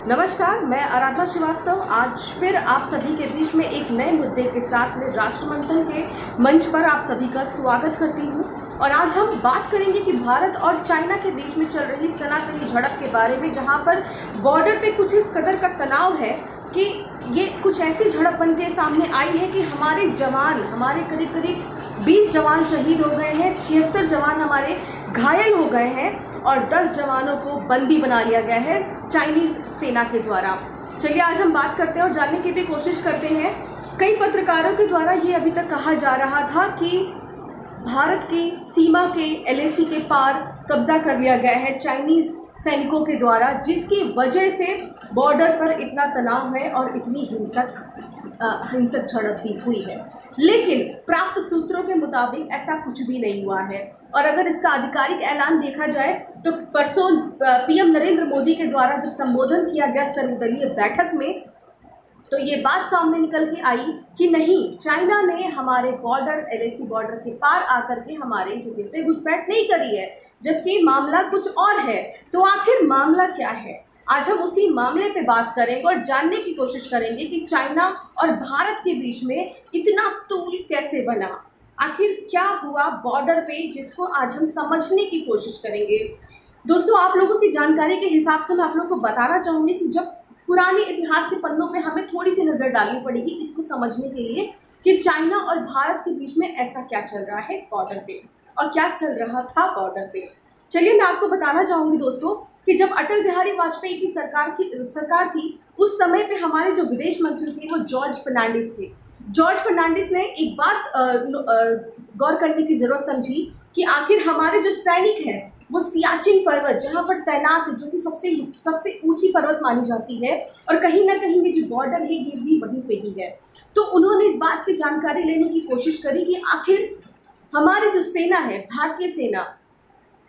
नमस्कार, मैं आराधना श्रीवास्तव आज फिर आप सभी के बीच में एक नए मुद्दे के साथ में राष्ट्रमंथन के मंच पर आप सभी का स्वागत करती हूं। और आज हम बात करेंगे कि भारत और चाइना के बीच में चल रही इस तनातनी झड़प के बारे में, जहां पर बॉर्डर पे कुछ इस कदर का तनाव है कि ये कुछ ऐसी झड़प बन के सामने आई है कि हमारे करीब करीब 20 जवान शहीद हो गए हैं, 76 जवान हमारे घायल हो गए हैं और 10 जवानों को बंदी बना लिया गया है चाइनीज सेना के द्वारा। चलिए आज हम बात करते हैं और जानने की भी कोशिश करते हैं। कई पत्रकारों के द्वारा ये अभी तक कहा जा रहा था कि भारत की सीमा के LAC के पार कब्जा कर लिया गया है चाइनीज सैनिकों के द्वारा, जिसकी वजह से बॉर्डर पर इतना तनाव है और इतनी हिंसक झड़प भी हुई है। लेकिन प्राप्त सूत्रों के मुताबिक ऐसा कुछ भी नहीं हुआ है। और अगर इसका आधिकारिक ऐलान देखा जाए तो परसों PM नरेंद्र मोदी के द्वारा जब संबोधन किया गया सर्वदलीय बैठक में, तो ये बात सामने निकल के आई कि नहीं, चाइना ने हमारे बॉर्डर LAC बॉर्डर के पार आकर के हमारे जगह पे घुसपैठ नहीं करी है, जबकि मामला कुछ और है। तो आखिर मामला क्या है, आज हम उसी मामले पे बात करेंगे और जानने की कोशिश करेंगे कि चाइना और भारत के बीच में इतना तूल कैसे बना, आखिर क्या हुआ बॉर्डर पे, जिसको आज हम समझने की कोशिश करेंगे। दोस्तों, आप लोगों की जानकारी के हिसाब से मैं आप लोगों को बताना चाहूँगी कि जब पुराने इतिहास के पन्नों पे हमें थोड़ी सी नज़र डालनी पड़ेगी इसको समझने के लिए कि चाइना और भारत के बीच में ऐसा क्या चल रहा है बॉर्डर पे और क्या चल रहा था बॉर्डर पे। चलिए मैं आपको बताना चाहूँगी दोस्तों कि जब अटल बिहारी वाजपेयी की सरकार थी, उस समय पे हमारे जो विदेश मंत्री थे वो जॉर्ज फर्नांडिस थे। जॉर्ज फर्नांडिस ने एक बात गौर करने की ज़रूरत समझी कि आखिर हमारे जो सैनिक हैं वो सियाचिन पर्वत जहाँ पर तैनात है, जो कि सबसे ऊंची पर्वत मानी जाती है, और कहीं ना कहीं ये जो बॉर्डर है ये भी वहीं पे ही है। तो उन्होंने इस बात की जानकारी लेने की कोशिश करी कि आखिर हमारी जो सेना है, भारतीय सेना,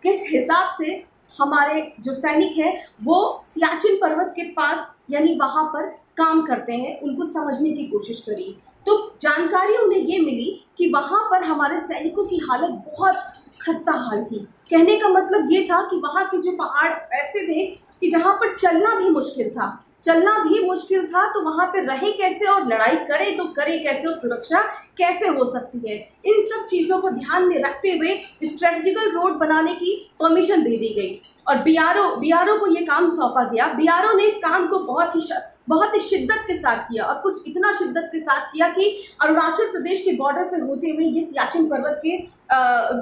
किस हिसाब से हमारे जो सैनिक हैं वो सियाचिन पर्वत के पास यानी वहाँ पर काम करते हैं, उनको समझने की कोशिश करी। तो जानकारी उन्हें ये मिली कि वहाँ पर हमारे सैनिकों की हालत बहुत खस्ता हाल थी। कहने का मतलब ये था कि वहाँ के जो पहाड़ ऐसे थे कि जहाँ पर चलना भी मुश्किल था, तो वहाँ पे रहे कैसे और लड़ाई करे तो करे कैसे और सुरक्षा कैसे हो सकती है। इन सब चीज़ों को ध्यान में रखते हुए स्ट्रेटजिकल रोड बनाने की परमिशन दे दी गई और BRO को ये काम सौंपा गया। BRO ने इस काम को बहुत ही शिद्दत के साथ किया और कुछ इतना शिद्दत के साथ किया कि अरुणाचल प्रदेश के बॉर्डर से होते हुए ये सियाचिन पर्वत के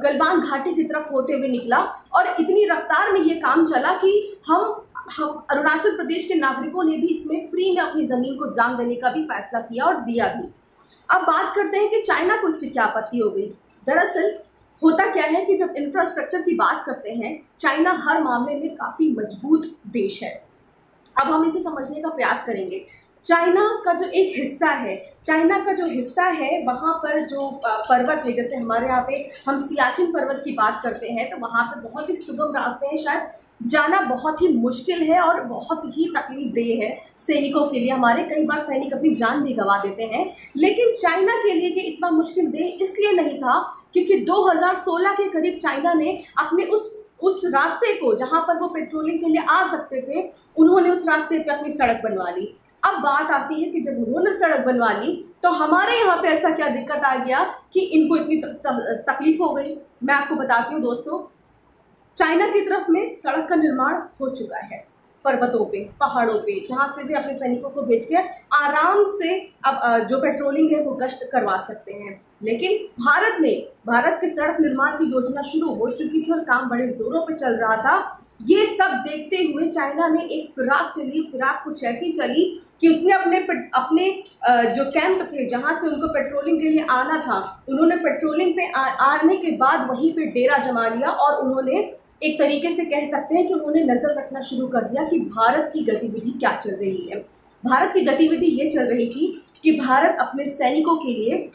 गलवान घाटी की तरफ होते हुए निकला और इतनी रफ्तार में ये काम चला कि हम अरुणाचल प्रदेश के नागरिकों ने भी इसमें फ्री में अपनी ज़मीन को दान देने का भी फैसला किया और दिया भी। अब बात करते हैं कि चाइना को इससे क्या आपत्ति हो गई। दरअसल होता क्या है कि जब इंफ्रास्ट्रक्चर की बात करते हैं, चाइना हर मामले में काफ़ी मजबूत देश है। अब हम इसे समझने का प्रयास करेंगे। चाइना का जो हिस्सा है वहाँ पर जो पर्वत है, जैसे हमारे यहाँ पे हम सियाचिन पर्वत की बात करते हैं, तो वहाँ पे बहुत ही सुगम रास्ते हैं, शायद जाना बहुत ही मुश्किल है और बहुत ही तकलीफदेह है सैनिकों के लिए। हमारे कई बार सैनिक अपनी जान भी गंवा देते हैं, लेकिन चाइना के लिए ये इतना मुश्किल देह इसलिए नहीं था क्योंकि 2016 के करीब चाइना ने अपने उस रास्ते को, जहाँ पर वो पेट्रोलिंग के लिए आ सकते थे, उन्होंने उस रास्ते पे अपनी सड़क बनवा ली। अब बात आती है कि जब उन्होंने सड़क बनवा ली तो हमारे यहाँ पे ऐसा क्या दिक्कत आ गया कि इनको इतनी तकलीफ हो गई। मैं आपको बताती हूँ दोस्तों, चाइना की तरफ में सड़क का निर्माण हो चुका है, पर्वतों पे, पहाड़ों पे, जहाँ से भी अपने सैनिकों को भेज के आराम से अब जो पेट्रोलिंग है वो गश्त करवा सकते हैं। लेकिन भारत के सड़क निर्माण की योजना शुरू हो चुकी थी और काम बड़े जोरों पे चल रहा था। ये सब देखते हुए चाइना ने एक फिराक कुछ ऐसी चली कि उसने अपने जो कैंप थे जहाँ से उनको पेट्रोलिंग के लिए आना था, उन्होंने पेट्रोलिंग पे आने के बाद वहीं पे डेरा जमा लिया और उन्होंने एक तरीके से कह सकते हैं कि उन्होंने नज़र रखना शुरू कर दिया कि भारत की गतिविधि क्या चल रही है। भारत की गतिविधि ये चल रही थी कि भारत अपने सैनिकों के लिए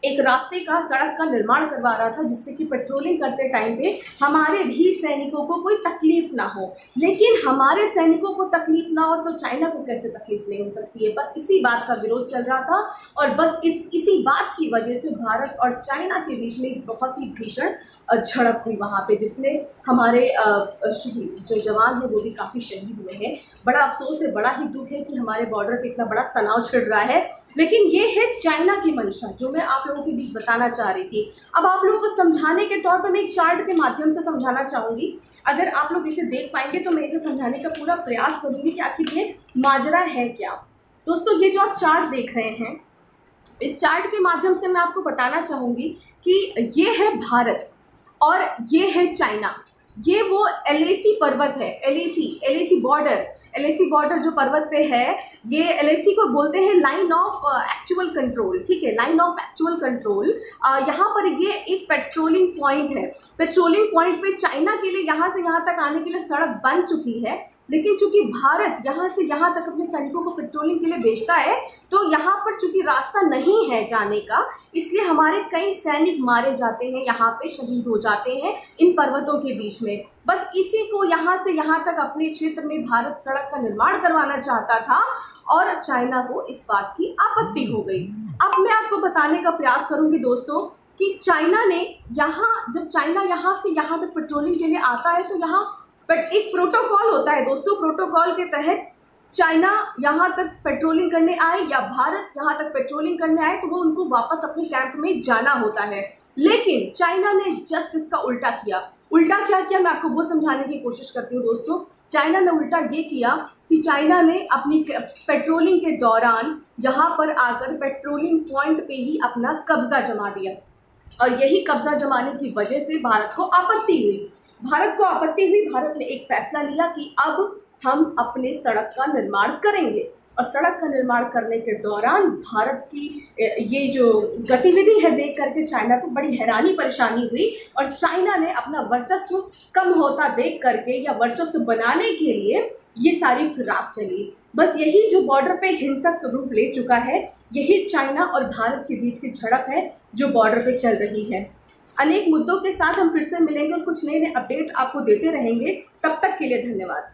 एक रास्ते का, सड़क का निर्माण करवा रहा था, जिससे कि पेट्रोलिंग करते टाइम पे हमारे भी सैनिकों को कोई तकलीफ ना हो। लेकिन हमारे सैनिकों को तकलीफ ना हो तो चाइना को कैसे तकलीफ नहीं हो सकती है। बस इसी बात का विरोध चल रहा था और बस इसी बात की वजह से भारत और चाइना के बीच में बहुत ही भीषण झड़प हुई वहाँ पे, जिसमें हमारे शहीद जो जवान हैं वो भी काफ़ी शहीद हुए हैं। बड़ा अफसोस है, बड़ा ही दुख है कि हमारे बॉर्डर पे इतना बड़ा तनाव छिड़ रहा है। लेकिन ये है चाइना की मंशा, जो मैं आप लोगों के बीच बताना चाह रही थी। अब आप लोगों को समझाने के तौर पर मैं एक चार्ट के माध्यम से समझाना चाहूँगी। अगर आप लोग इसे देख पाएंगे तो मैं इसे समझाने का पूरा प्रयास करूँगी कि आखिर ये माजरा है क्या। दोस्तों, ये जो आप चार्ट देख रहे हैं, इस चार्ट के माध्यम से मैं आपको बताना चाहूँगी कि ये है भारत और ये है चाइना। ये वो LAC पर्वत है, LAC बॉर्डर जो पर्वत पे है, ये LAC को बोलते हैं लाइन ऑफ एक्चुअल कंट्रोल। ठीक है, लाइन ऑफ एक्चुअल कंट्रोल। यहाँ पर ये एक पेट्रोलिंग पॉइंट है। पेट्रोलिंग पॉइंट पे चाइना के लिए यहाँ से यहाँ तक आने के लिए सड़क बन चुकी है, लेकिन चूंकि भारत यहाँ से यहाँ तक अपने सैनिकों को पेट्रोलिंग के लिए भेजता है, तो यहाँ पर चूंकि रास्ता नहीं है जाने का, इसलिए हमारे कई सैनिक मारे जाते हैं, यहाँ पे शहीद हो जाते हैं इन पर्वतों के बीच में। बस इसी को यहाँ से यहाँ तक अपने क्षेत्र में भारत सड़क का निर्माण करवाना चाहता था और चाइना को इस बात की आपत्ति हो गई। अब मैं आपको बताने का प्रयास करूंगी दोस्तों कि चाइना ने जब चाइना यहाँ से यहाँ तक पेट्रोलिंग के लिए आता है, तो यहाँ बट एक प्रोटोकॉल होता है दोस्तों। प्रोटोकॉल के तहत चाइना यहाँ तक पेट्रोलिंग करने आए या भारत यहाँ तक पेट्रोलिंग करने आए, तो वो उनको वापस अपने कैंप में जाना होता है। लेकिन चाइना ने जस्ट इसका उल्टा किया। उल्टा क्या किया, मैं आपको वो समझाने की कोशिश करती हूँ दोस्तों। चाइना ने उल्टा ये किया कि चाइना ने अपनी पेट्रोलिंग के दौरान यहाँ पर आकर पेट्रोलिंग पॉइंट पे ही अपना कब्जा जमा दिया, और यही कब्जा जमाने की वजह से भारत को आपत्ति हुई। भारत ने एक फैसला लिया कि अब हम अपने सड़क का निर्माण करेंगे, और सड़क का निर्माण करने के दौरान भारत की ये जो गतिविधि है देख करके चाइना को बड़ी हैरानी परेशानी हुई, और चाइना ने अपना वर्चस्व कम होता देख करके या वर्चस्व बनाने के लिए ये सारी फिराक चली। बस यही जो बॉर्डर पे हिंसक रूप ले चुका है, यही चाइना और भारत के बीच की झड़प है जो बॉर्डर पे चल रही है। अनेक मुद्दों के साथ हम फिर से मिलेंगे और कुछ नए अपडेट आपको देते रहेंगे। तब तक के लिए धन्यवाद।